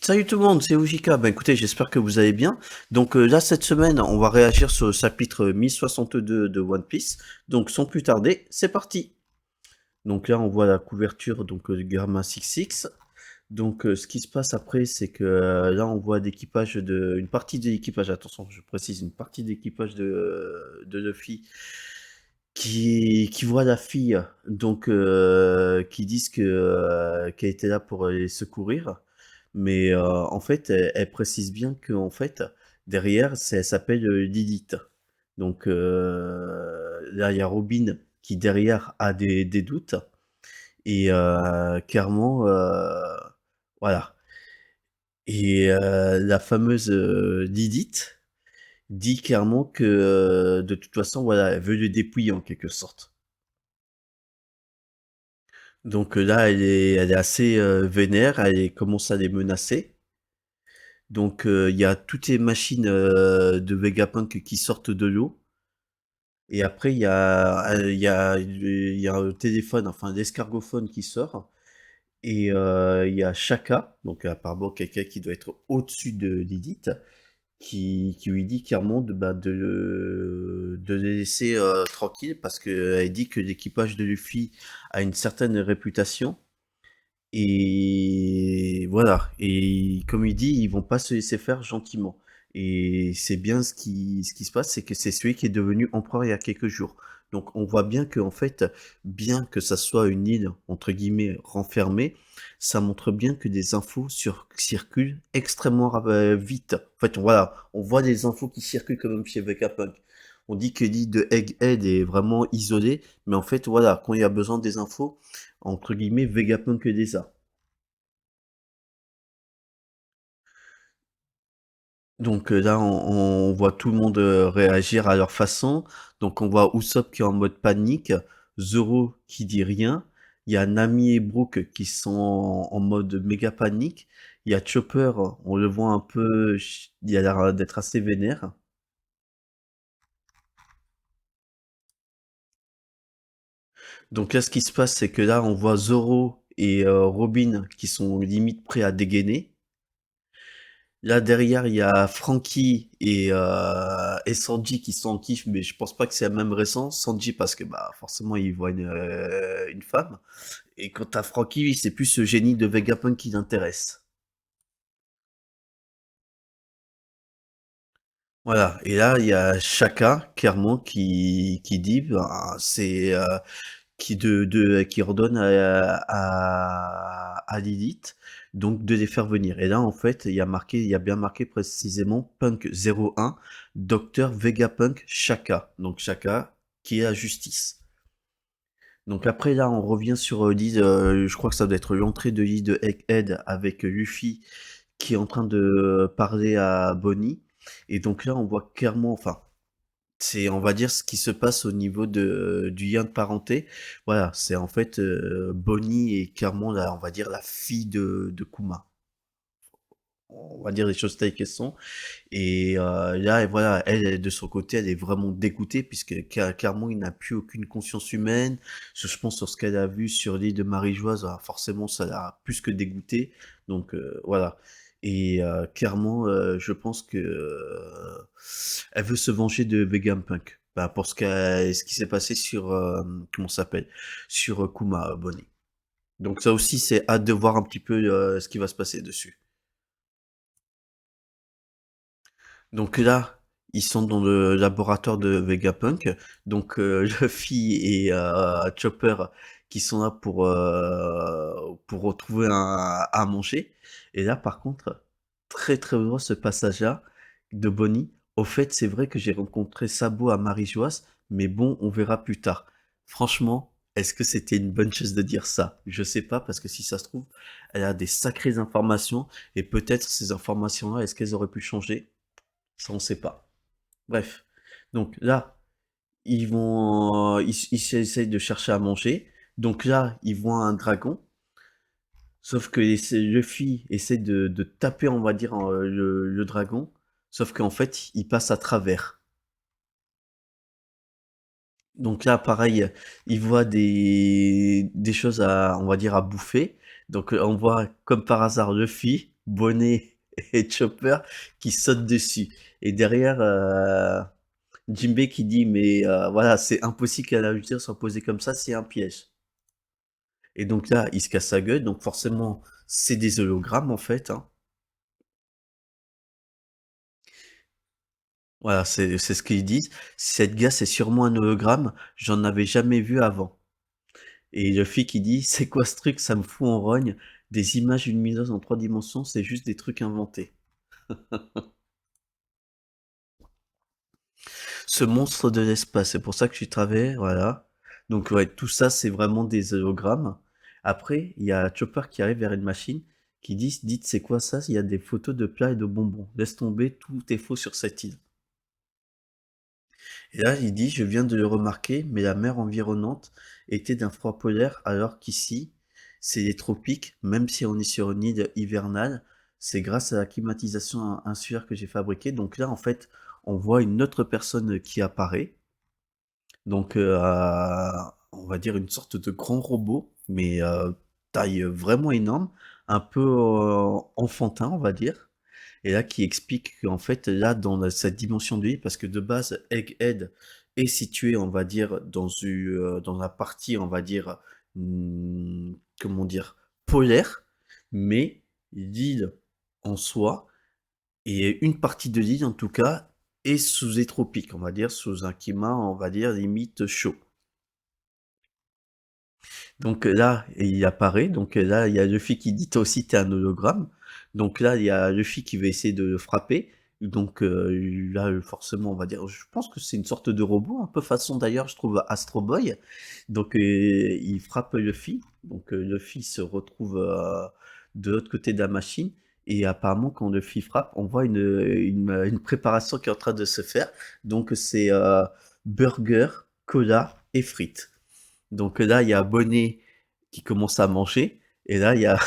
Salut tout le monde, c'est Ujika. Ben écoutez, j'espère que vous allez bien. Donc là, cette semaine, on va réagir sur le chapitre 1062 de One Piece. Donc sans plus tarder, c'est parti. Donc là, on voit la couverture du Gamma 66. Donc ce qui se passe après, c'est que là, on voit une partie de l'équipage, attention, je précise, une partie de l'équipage de Luffy qui voit la fille, qui disent qu'elle était là pour les secourir, mais en fait, elle précise bien que en fait, derrière, elle s'appelle Lilith. Donc là, il y a Robin qui derrière a des doutes et clairement, voilà. Et la fameuse Lilith dit clairement que de toute façon, voilà, elle veut le dépouiller en quelque sorte. Donc là, elle est assez vénère, commence à les menacer. Donc il y a toutes les machines de Vegapunk qui sortent de l'eau. Et après, il y a un téléphone, enfin l'escargophone qui sort. Et il y a Shaka, donc apparemment quelqu'un qui doit être au-dessus de Lilith, qui lui dit clairement de les laisser tranquilles parce qu'elle dit que l'équipage de Luffy a une certaine réputation. Et voilà. Et comme il dit, ils vont pas se laisser faire gentiment. Et c'est bien ce qui se passe, c'est que c'est celui qui est devenu empereur il y a quelques jours. Donc on voit bien que en fait, bien que ça soit une île entre guillemets renfermée, ça montre bien que des infos circulent extrêmement vite. En fait, voilà, on voit des infos qui circulent quand même chez Vegapunk. On dit que l'île de Egghead est vraiment isolée, mais en fait, voilà, quand il y a besoin des infos, entre guillemets, Vegapunk les a. Donc là, on voit tout le monde réagir à leur façon. Donc on voit Usopp qui est en mode panique, Zoro qui dit rien, il y a Nami et Brook qui sont en mode méga panique, il y a Chopper, on le voit un peu, il a l'air d'être assez vénère. Donc là, ce qui se passe, c'est que là, on voit Zoro et Robin qui sont limite prêts à dégainer. Là derrière, il y a Frankie et Sanji qui sont en kiff, mais je pense pas que c'est la même raison. Sanji parce que bah forcément il voit une femme. Et quant à Frankie, c'est plus ce génie de Vegapunk qui l'intéresse. Voilà. Et là, il y a Shaka, clairement, qui dit, bah, qui ordonne à Lilith donc de les faire venir. Et là, en fait, il y a bien marqué précisément Punk 01, Docteur Vegapunk Shaka. Donc Shaka, qui est la justice. Donc après, là, on revient sur l'île, je crois que ça doit être l'entrée de l'île de Egghead avec Luffy qui est en train de parler à Bonnie. Et donc là, on voit clairement, enfin, c'est, on va dire, ce qui se passe au niveau du lien de parenté. Voilà, c'est en fait Bonnie est clairement, on va dire, la fille de Kuma. On va dire les choses telles qu'elles sont. Et là, et voilà, de son côté, elle est vraiment dégoûtée puisque clairement, il n'a plus aucune conscience humaine. Je pense sur ce qu'elle a vu sur l'île de Marie-Joise, forcément, ça l'a plus que dégoûtée. Donc voilà. Et clairement, je pense que elle veut se venger de Vegapunk. Bah, pour ce qui s'est passé sur comment ça s'appelle sur Kuma Bonnie. Donc ça aussi, c'est hâte de voir un petit peu ce qui va se passer dessus. Donc là, ils sont dans le laboratoire de Vegapunk. Donc Luffy et Chopper qui sont là pour retrouver à manger. Et là, par contre, très très drôle ce passage-là de Bonnie. Au fait, c'est vrai que j'ai rencontré Sabo à Marie-Joas, mais bon, on verra plus tard. Franchement, est-ce que c'était une bonne chose de dire ça? Je sais pas, parce que si ça se trouve, elle a des sacrées informations, et peut-être ces informations-là, est-ce qu'elles auraient pu changer? Ça, on sait pas. Bref. Donc là, ils essayent de chercher à manger. Donc là, ils voient un dragon. Sauf que Luffy essaie de taper, on va dire, le dragon. Sauf qu'en fait, il passe à travers. Donc là, pareil, il voit des choses à, on va dire, à bouffer. Donc on voit, comme par hasard, Luffy. Bonnet et Chopper qui sautent dessus. Et derrière, Jinbei qui dit mais voilà, c'est impossible qu'elle a réussi à s'en poser comme ça, c'est un piège. Et donc là, il se casse la gueule, donc forcément, c'est des hologrammes en fait, hein. Voilà, c'est ce qu'ils disent. Cette gars, c'est sûrement un hologramme, j'en avais jamais vu avant. Et le fille qui dit, c'est quoi ce truc, ça me fout en rogne, des images lumineuses en 3 dimensions, c'est juste des trucs inventés. Ce monstre de l'espace, c'est pour ça que je travaille, voilà. Donc ouais, tout ça, c'est vraiment des hologrammes. Après, il y a Chopper qui arrive vers une machine qui dit, dites, c'est quoi ça? Il y a des photos de plats et de bonbons. Laisse tomber, tout est faux sur cette île. Et là, il dit, je viens de le remarquer, mais la mer environnante était d'un froid polaire, alors qu'ici, c'est les tropiques, même si on est sur une île hivernale, c'est grâce à la climatisation insulaire que j'ai fabriquée. Donc là, en fait, on voit une autre personne qui apparaît. Donc, on va dire une sorte de grand robot, mais taille vraiment énorme, un peu enfantin, on va dire. Et là, qui explique qu'en fait, là, dans cette dimension de vie, parce que de base, Egghead est situé, on va dire, dans la partie, on va dire, comment dire, polaire, mais l'île en soi, et une partie de l'île, en tout cas, est sous les tropiques, on va dire, sous un climat, on va dire, limite chaud. Donc là, il apparaît. Donc là, il y a Luffy qui dit toi aussi t'es un hologramme. Donc là, il y a Luffy qui va essayer de le frapper. Donc là, forcément, on va dire, je pense que c'est une sorte de robot, un peu façon d'ailleurs, je trouve Astro Boy. Donc il frappe Luffy. Donc Luffy se retrouve de l'autre côté de la machine. Et apparemment, quand Luffy frappe, on voit une préparation qui est en train de se faire. Donc c'est burger, cola et frites. Donc là, il y a Bonnet qui commence à manger. Et là, il y a,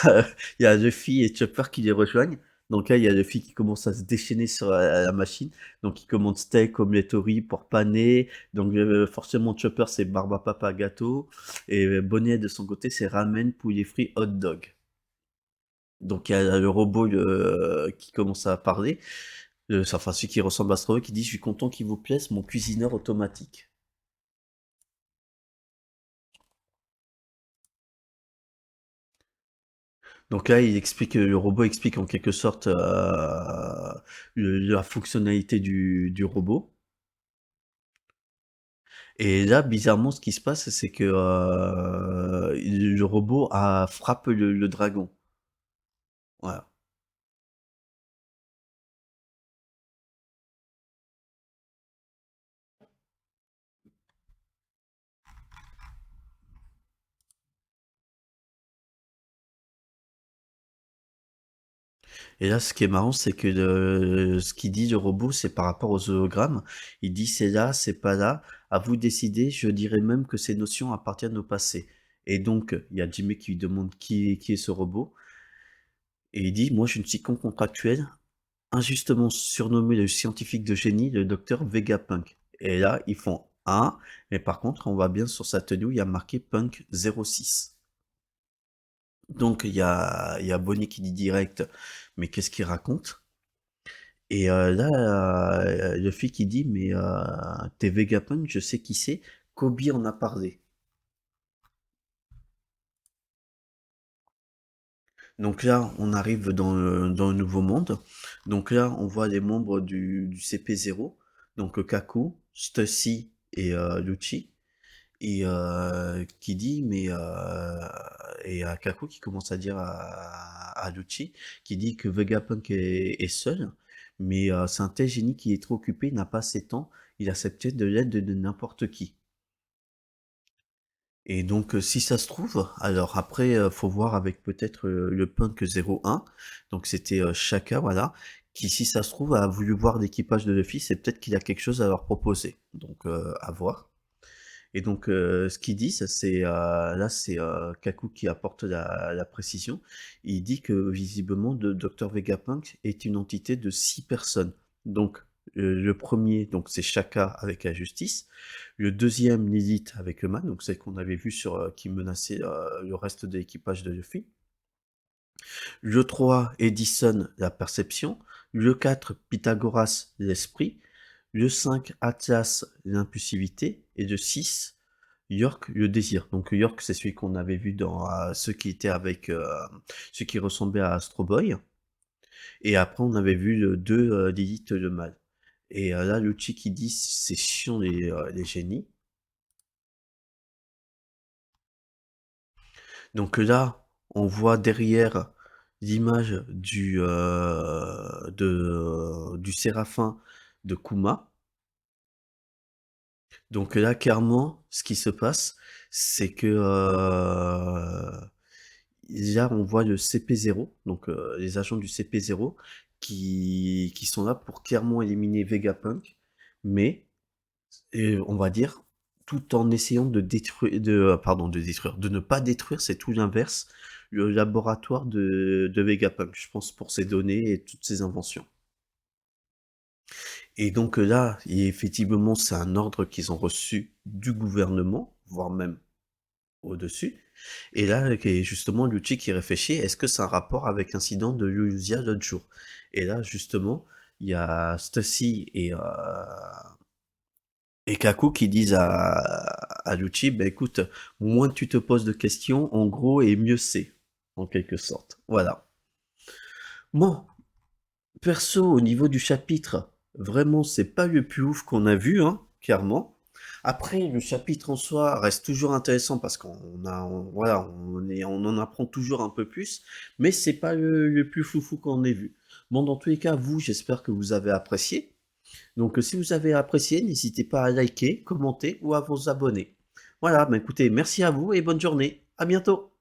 il y a Luffy et Chopper qui les rejoignent. Donc là, il y a Luffy qui commence à se déchaîner sur la machine. Donc il commande steak, omelette au riz, porc pané. Donc forcément, Chopper, c'est barbe à papa gâteau. Et Bonnet, de son côté, c'est ramen, poulet frit, hot dog. Donc il y a le robot qui commence à parler. Enfin, celui qui ressemble à Astro Boy qui dit, je suis content qu'il vous plaise, mon cuisineur automatique. Donc là, il explique, le robot explique en quelque sorte la fonctionnalité du robot. Et là, bizarrement, ce qui se passe, c'est que le robot frappe le dragon. Voilà. Et là, ce qui est marrant, c'est que ce qu'il dit le robot, c'est par rapport aux hologrammes. Il dit c'est là, c'est pas là. À vous de décider. Je dirais même que ces notions appartiennent au passé. Et donc, il y a Jimmy qui lui demande qui est ce robot. Et il dit, moi, je ne suis qu'un contractuel, injustement surnommé le scientifique de génie, le docteur Vegapunk. Et là, ils font un, mais par contre, on voit bien sur sa tenue, il y a marqué Punk 06. Donc, il y a Bonnie qui dit direct, mais qu'est-ce qu'il raconte? Et là, le fille qui dit, mais t'es Vegapunk, je sais qui c'est, Kobe en a parlé. Donc là, on arrive dans le nouveau monde. Donc là, on voit les membres du CP0. Donc Kaku, Stussy et Lucci. Et qui dit, mais... et à Kaku qui commence à dire à Lucci, qui dit que Vegapunk est seul. Mais c'est un tel génie qui est trop occupé, il n'a pas assez de temps. Il acceptait de l'aide de n'importe qui. Et donc, si ça se trouve, alors après, faut voir avec peut-être le punk 01, donc c'était Shaka, voilà, qui, si ça se trouve, a voulu voir l'équipage de Luffy, c'est peut-être qu'il a quelque chose à leur proposer. Donc, à voir. Et donc, ce qu'ils disent, c'est là, c'est Kaku qui apporte la précision. Il dit que visiblement, Dr Vegapunk est une entité de 6 personnes. Donc, le premier, donc c'est Shaka avec la justice. Le deuxième, Lilith avec Eman, donc celle qu'on avait vue qui menaçait le reste de l'équipage de Luffy. Le 3, Edison, la perception. Le 4, Pythagoras, l'esprit. Le 5, Atlas, l'impulsivité. Et le 6, York, le désir. Donc York, c'est celui qu'on avait vu dans ceux qui étaient avec ceux qui ressemblaient à Astro Boy. Et après, on avait vu le 2, Lilith le mal. Et là, l'outil qui dit c'est chiant les génies. Donc là, on voit derrière l'image du séraphin de Kuma. Donc là, clairement, ce qui se passe, c'est que là, on voit le CP0, donc les agents du CP0, qui sont là pour clairement éliminer Vegapunk, mais on va dire, tout en essayant de détruire, pardon, de détruire, de ne pas détruire, c'est tout l'inverse, le laboratoire de Vegapunk, je pense, pour ses données et toutes ses inventions. Et donc là, effectivement, c'est un ordre qu'ils ont reçu du gouvernement, voire même au-dessus. Et là, justement, Lucci qui réfléchit, est-ce que c'est un rapport avec l'incident de Yuya l'autre jour? Et là, justement, il y a Stacy et Kaku qui disent à Lucci, bah écoute, moins tu te poses de questions, en gros, et mieux c'est, en quelque sorte. Voilà. Bon, perso, au niveau du chapitre, vraiment, c'est pas le plus ouf qu'on a vu, hein, clairement. Après, le chapitre en soi reste toujours intéressant parce voilà, on en apprend toujours un peu plus, mais c'est pas le plus foufou qu'on ait vu. Bon, dans tous les cas, vous, j'espère que vous avez apprécié. Donc, si vous avez apprécié, n'hésitez pas à liker, commenter ou à vous abonner. Voilà, bah écoutez, merci à vous et bonne journée. À bientôt.